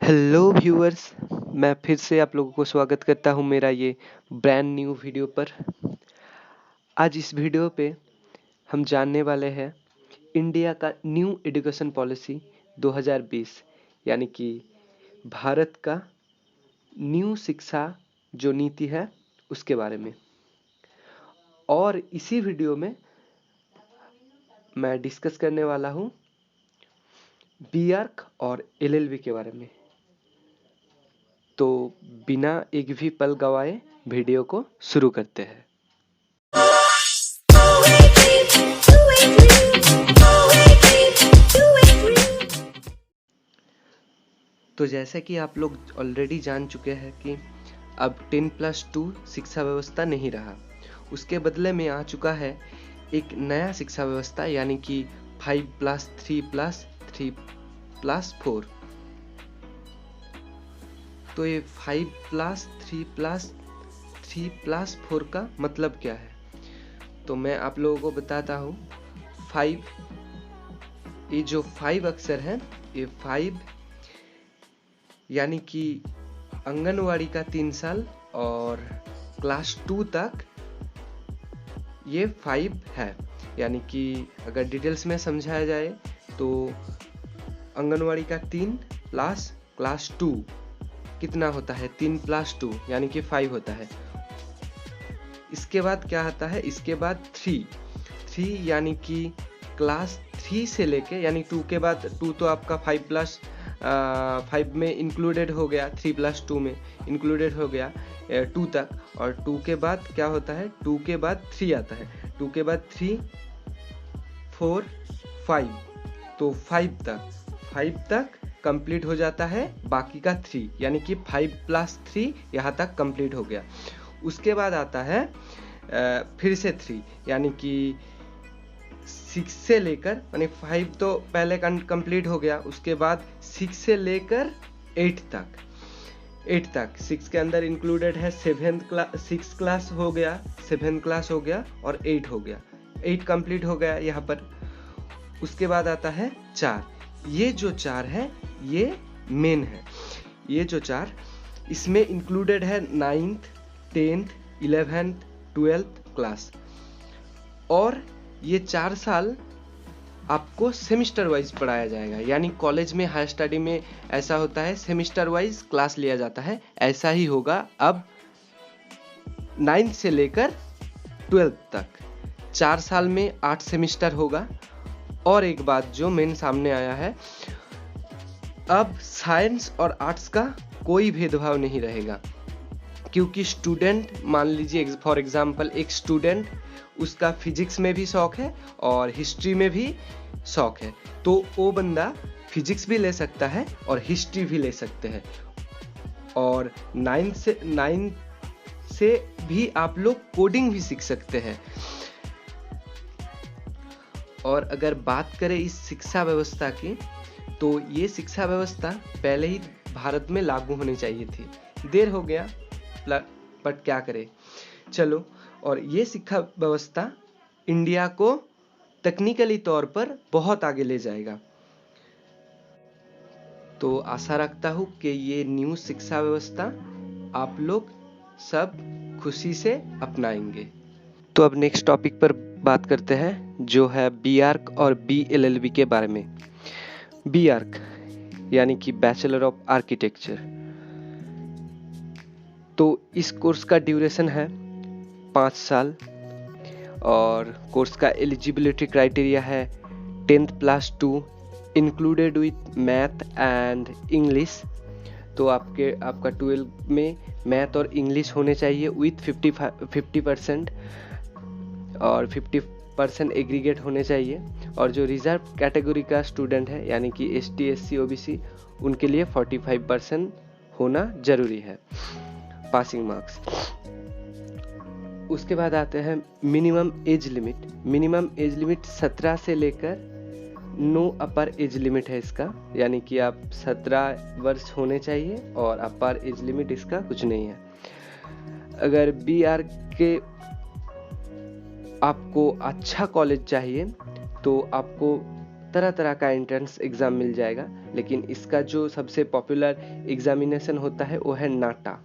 Hello viewers, मैं फिर से आप लोगों को स्वागत करता हूं मेरा ये ब्रांड न्यू वीडियो पर। आज इस वीडियो पे हम जानने वाले हैं इंडिया का न्यू एजुकेशन पॉलिसी 2020, यानी कि भारत का न्यू शिक्षा जो नीति है उसके बारे में। और इसी वीडियो में मैं डिस्कस करने वाला हूं बीआर्क और एलएलबी के बारे में। तो बिना एक भी पल गवाए वीडियो को शुरू करते हैं। तो जैसे कि आप लोग ऑलरेडी जान चुके हैं कि अब 10+2 शिक्षा व्यवस्था नहीं रहा, उसके बदले में आ चुका है एक नया शिक्षा व्यवस्था, यानी कि 5+3+3+4। तो ये 5+3+3+4 का मतलब क्या है, तो मैं आप लोगों को बताता हूँ। 5, ये जो 5 अक्षर है, ये 5 यानी कि आंगनवाड़ी का 3 साल और क्लास 2 तक ये 5 है। यानी कि अगर डिटेल्स में समझाया जाए तो आंगनवाड़ी का 3 प्लस क्लास 2 कितना होता है, 3+2 यानी कि 5 होता है। इसके बाद क्या आता है, इसके बाद 3 यानी कि क्लास 3 से लेके, यानी 2 के बाद 2 तो आपका 5 में इंक्लूडेड हो गया, 3+2 में इंक्लूडेड हो गया 2 तक। और 2 के बाद क्या होता है, 2 के बाद 3 आता है, 2 के बाद 3, 4, 5, तो 5 तक कंप्लीट हो जाता है। बाकी का 3 यानी कि 5+3 यहाँ तक कंप्लीट हो गया। उसके बाद आता है फिर से 3 यानी कि 6 से लेकर, यानी 5 तो पहले कंप्लीट हो गया, उसके बाद 6 से लेकर 8 तक 6 के अंदर इंक्लूडेड है 6 क्लास हो गया, 7 क्लास हो गया और 8 हो गया, 8 कंप्लीट हो गया यहाँ पर। उसके बाद आता है 4, ये जो 4 है ये मेन है। ये जो 4, इसमें इंक्लूडेड है 9th, 10th, 11th, 12th class. और ये 4 साल आपको सेमिस्टर वाइज पढ़ाया जाएगा, यानी कॉलेज में हायर स्टडी में ऐसा होता है, सेमिस्टर वाइज क्लास लिया जाता है। ऐसा ही होगा अब 9th से लेकर 12th तक, 4 साल में 8 सेमिस्टर होगा। और एक बात जो मेन सामने आया है, अब साइंस और आर्ट्स का कोई भेदभाव नहीं रहेगा, क्योंकि स्टूडेंट, मान लीजिए फॉर एग्जांपल एक स्टूडेंट, उसका फिजिक्स में भी शौक है और हिस्ट्री में भी शौक है, तो वो बंदा फिजिक्स भी ले सकता है और हिस्ट्री भी ले सकते हैं। और 9 से भी आप लोग कोडिंग भी सीख सकते हैं। और अगर बात करें इस शिक्षा व्यवस्था की, तो ये शिक्षा व्यवस्था पहले ही भारत में लागू होनी चाहिए थी, देर हो गया बट क्या करें, चलो। और ये शिक्षा व्यवस्था इंडिया को टेक्निकली तौर पर बहुत आगे ले जाएगा। तो आशा रखता हूँ कि ये न्यू शिक्षा व्यवस्था आप लोग सब खुशी से अपनाएंगे। तो अब नेक्स्ट टॉपिक पर बात करते हैं, जो है बीआर्क और बीएलएलबी के बारे में। बीआर्क यानी कि बैचलर ऑफ आर्किटेक्चर, तो इस कोर्स का ड्यूरेशन है 5 साल और कोर्स का एलिजिबिलिटी क्राइटेरिया है 10+2 included with math and English. तो आपका 12 में मैथ और इंग्लिश होने चाहिए विथ 50% और 50% एग्रीगेट होने चाहिए। और जो रिजर्व कैटेगरी का स्टूडेंट है, यानी कि ST SC OBC, उनके लिए 45% होना जरूरी है पासिंग मार्क्स। उसके बाद आते हैं minimum age limit. Minimum age limit 17 से लेकर 9 अपर एज लिमिट है इसका, यानी कि आप 17 वर्ष होने चाहिए और अपर एज लिमिट इसका कुछ नहीं है। अगर BR के आपको अच्छा कॉलेज चाहिए तो आपको तरह तरह का एंट्रेंस एग्ज़ाम मिल जाएगा, लेकिन इसका जो सबसे पॉपुलर एग्जामिनेशन होता है वो है नाटा।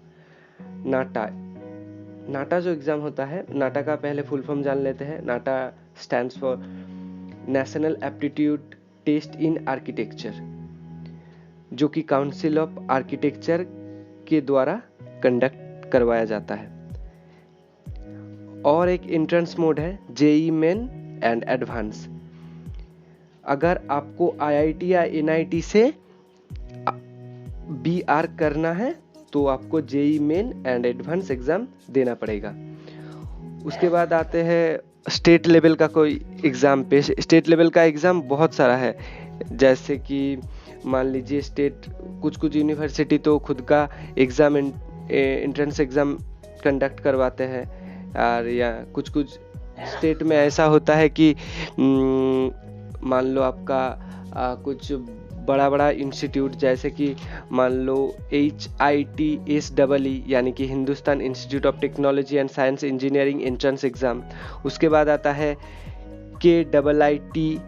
नाटा जो एग्ज़ाम होता है, नाटा का पहले फुल फॉर्म जान लेते हैं। NATA stands for national aptitude test in architecture, जो कि काउंसिल ऑफ आर्किटेक्चर के द्वारा कंडक्ट करवाया जाता है। और एक एंट्रेंस मोड है जेई मेन एंड एडवांस। अगर आपको आईआईटी या एनआईटी से बीआर करना है तो आपको JEE main and advance exam देना पड़ेगा। उसके बाद आते हैं स्टेट लेवल का कोई एग्ज़ाम पे। स्टेट लेवल का एग्ज़ाम बहुत सारा है, जैसे कि मान लीजिए स्टेट कुछ यूनिवर्सिटी तो खुद का एग्ज़ाम एंट्रेंस एग्ज़ाम कंडक्ट करवाते हैं, और या कुछ स्टेट में ऐसा होता है कि मान लो आपका कुछ बड़ा इंस्टीट्यूट, जैसे कि मान लो HITSEE यानी कि Hindustan institute of technology and science engineering entrance exam. उसके बाद आता है KIITEE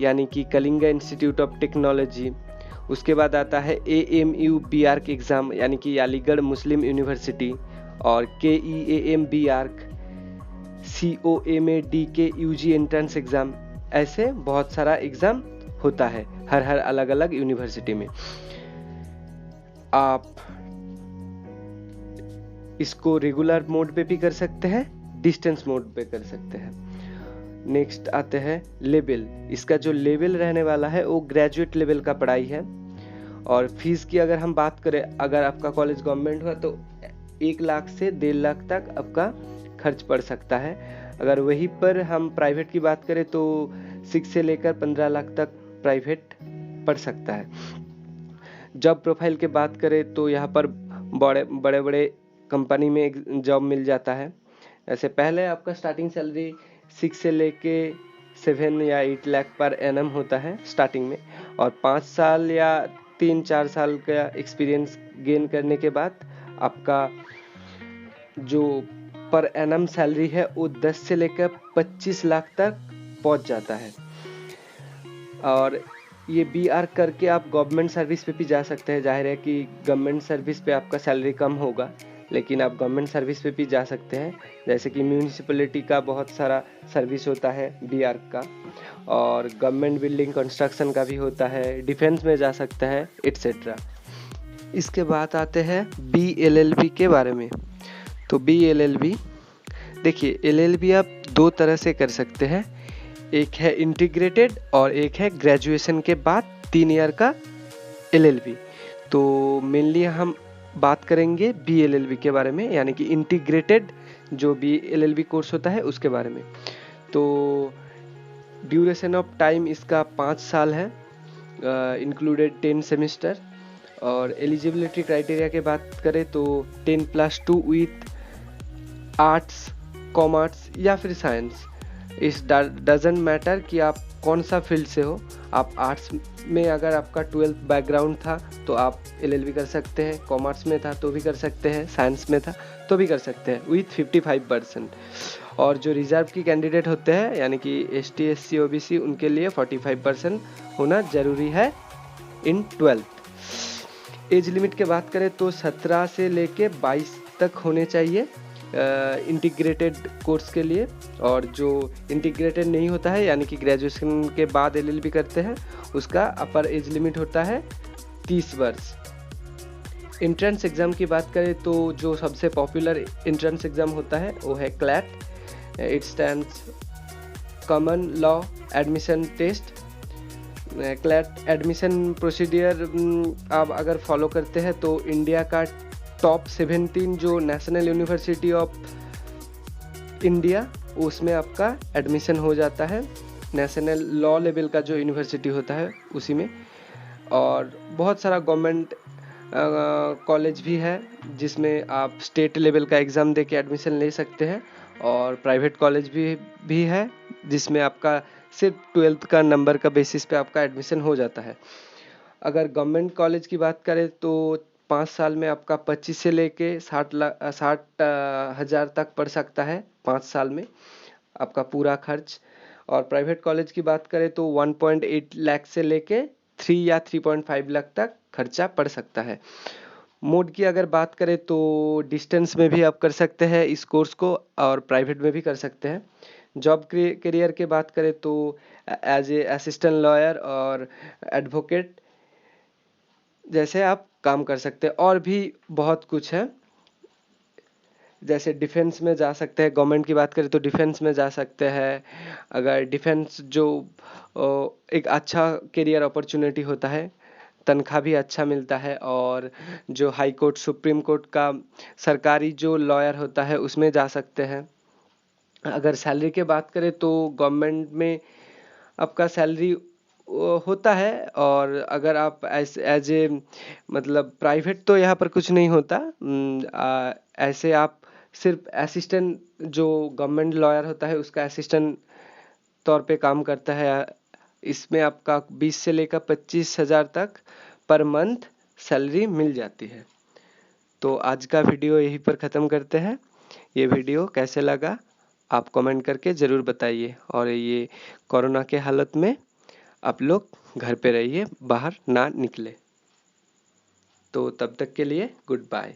यानी कि कलिंगा इंस्टीट्यूट ऑफ टेक्नोलॉजी। उसके बाद आता है AMU BARC एग्ज़ाम यानी कि अलीगढ़ मुस्लिम यूनिवर्सिटी, और KEAM BARC, COMADK UG entrance exam. ऐसे बहुत सारा एग्ज़ाम होता है हर अलग अलग यूनिवर्सिटी में। आप इसको रेगुलर मोड पे भी कर सकते हैं, डिस्टेंस मोड पे कर सकते हैं। नेक्स्ट आते हैं लेवल। इसका जो लेवल रहने वाला है वो ग्रेजुएट लेवल का पढ़ाई है। और फीस की अगर हम बात करें, अगर आपका कॉलेज गवर्नमेंट हुआ तो 1 लाख से 1.5 लाख तक आपका खर्च पड़ सकता है। अगर वहीं पर हम प्राइवेट की बात करें तो 6 से लेकर 15 लाख तक प्राइवेट पड़ सकता है। जॉब प्रोफाइल की बात करें तो यहाँ पर बड़े कंपनी में एक जॉब मिल जाता है। ऐसे पहले आपका स्टार्टिंग सैलरी 6 से लेके 7 या 8 लाख पर एनम होता है स्टार्टिंग में, और 5 साल या 3-4 साल का एक्सपीरियंस गेन करने के बाद आपका जो पर एनम सैलरी है वो 10 से लेकर 25 लाख तक पहुंच जाता है। और ये बीआर करके आप गवर्नमेंट सर्विस पे भी जा सकते हैं। जाहिर है कि गवर्नमेंट सर्विस पे आपका सैलरी कम होगा, लेकिन आप गवर्नमेंट सर्विस पे भी जा सकते हैं। जैसे कि म्यूनिसिपैलिटी का बहुत सारा सर्विस होता है बीआर का, और गवर्नमेंट बिल्डिंग कंस्ट्रक्शन का भी होता है, डिफेंस में जा सकता है, एट्सेट्रा। इसके बाद आते हैं BLLB के बारे में। तो BLLB देखिए, LLB आप 2 तरह से कर सकते हैं। एक है इंटीग्रेटेड और एक है ग्रेजुएशन के बाद 3 ईयर का LLB। तो मेनली हम बात करेंगे BLLB के बारे में, यानी कि इंटीग्रेटेड जो BLLB कोर्स होता है उसके बारे में। तो ड्यूरेशन ऑफ टाइम इसका 5 साल है, इंक्लूडेड 10 सेमेस्टर। और एलिजिबिलिटी क्राइटेरिया की बात करें तो 10+2 विथ आर्ट्स, कॉमर्स या फिर साइंस। इस डजेंट मैटर कि आप कौन सा फील्ड से हो। आप आर्ट्स में अगर आपका 12th बैकग्राउंड था तो आप LLB कर सकते हैं, कॉमर्स में था तो भी कर सकते हैं, साइंस में था तो भी कर सकते हैं विथ 55%। और जो रिजर्व की कैंडिडेट होते हैं यानी कि ST SC OBC उनके लिए 45% होना ज़रूरी है इन 12th। एज लिमिट के बात करें तो 17 से लेके 22 तक होने चाहिए इंटीग्रेटेड कोर्स के लिए। और जो इंटीग्रेटेड नहीं होता है यानी कि ग्रेजुएशन के बाद LLB करते हैं, उसका अपर एज लिमिट होता है 30 वर्ष। एंट्रेंस एग्ज़ाम की बात करें तो जो सबसे पॉपुलर एंट्रेंस एग्ज़ाम होता है वो है CLAT। It stands common law admission test. CLAT admission procedure आप अगर फॉलो करते हैं तो इंडिया का टॉप 17 जो नेशनल यूनिवर्सिटी ऑफ इंडिया, उसमें आपका एडमिशन हो जाता है। नेशनल लॉ लेवल का जो यूनिवर्सिटी होता है उसी में। और बहुत सारा गवर्नमेंट कॉलेज भी है जिसमें आप स्टेट लेवल का एग्ज़ाम दे के एडमिशन ले सकते हैं, और प्राइवेट कॉलेज भी है जिसमें आपका सिर्फ 12th का नंबर का बेसिस पे आपका एडमिशन हो जाता है। अगर गवर्नमेंट कॉलेज की बात करें तो 5 साल में आपका 25 से लेके 60 हज़ार तक पड़ सकता है 5 साल में। आपका पूरा खर्च। और प्राइवेट कॉलेज की बात करें तो 1.8 लाख से लेके 3 या 3.5 लाख तक खर्चा पड़ सकता है। मोड की अगर बात करें तो डिस्टेंस में भी आप कर सकते हैं इस कोर्स को, और प्राइवेट में भी कर सकते हैं। जॉब करियर के बात करें तो एज ए असिस्टेंट लॉयर और एडवोकेट जैसे आप काम कर सकते हैं। और भी बहुत कुछ है, जैसे डिफेंस में जा सकते हैं। गवर्नमेंट की बात करें तो डिफेंस में जा सकते हैं। अगर डिफेंस जो एक अच्छा करियर अपॉर्चुनिटी होता है, तनख्वाह भी अच्छा मिलता है। और जो हाई कोर्ट सुप्रीम कोर्ट का सरकारी जो लॉयर होता है उसमें जा सकते हैं। अगर सैलरी की बात करें तो गवर्नमेंट में आपका सैलरी होता है। और अगर आप एज ए मतलब प्राइवेट तो यहाँ पर कुछ नहीं होता। ऐसे आप सिर्फ असिस्टेंट, जो गवर्नमेंट लॉयर होता है उसका असिस्टेंट तौर पे काम करता है। इसमें आपका 20 से लेकर 25,000 तक पर मंथ सैलरी मिल जाती है। तो आज का वीडियो यहीं पर ख़त्म करते हैं। ये वीडियो कैसे लगा आप कमेंट करके ज़रूर बताइए। और ये कोरोना के हालत में आप लोग घर पे रहिए, बाहर ना निकले। तो तब तक के लिए गुड बाय।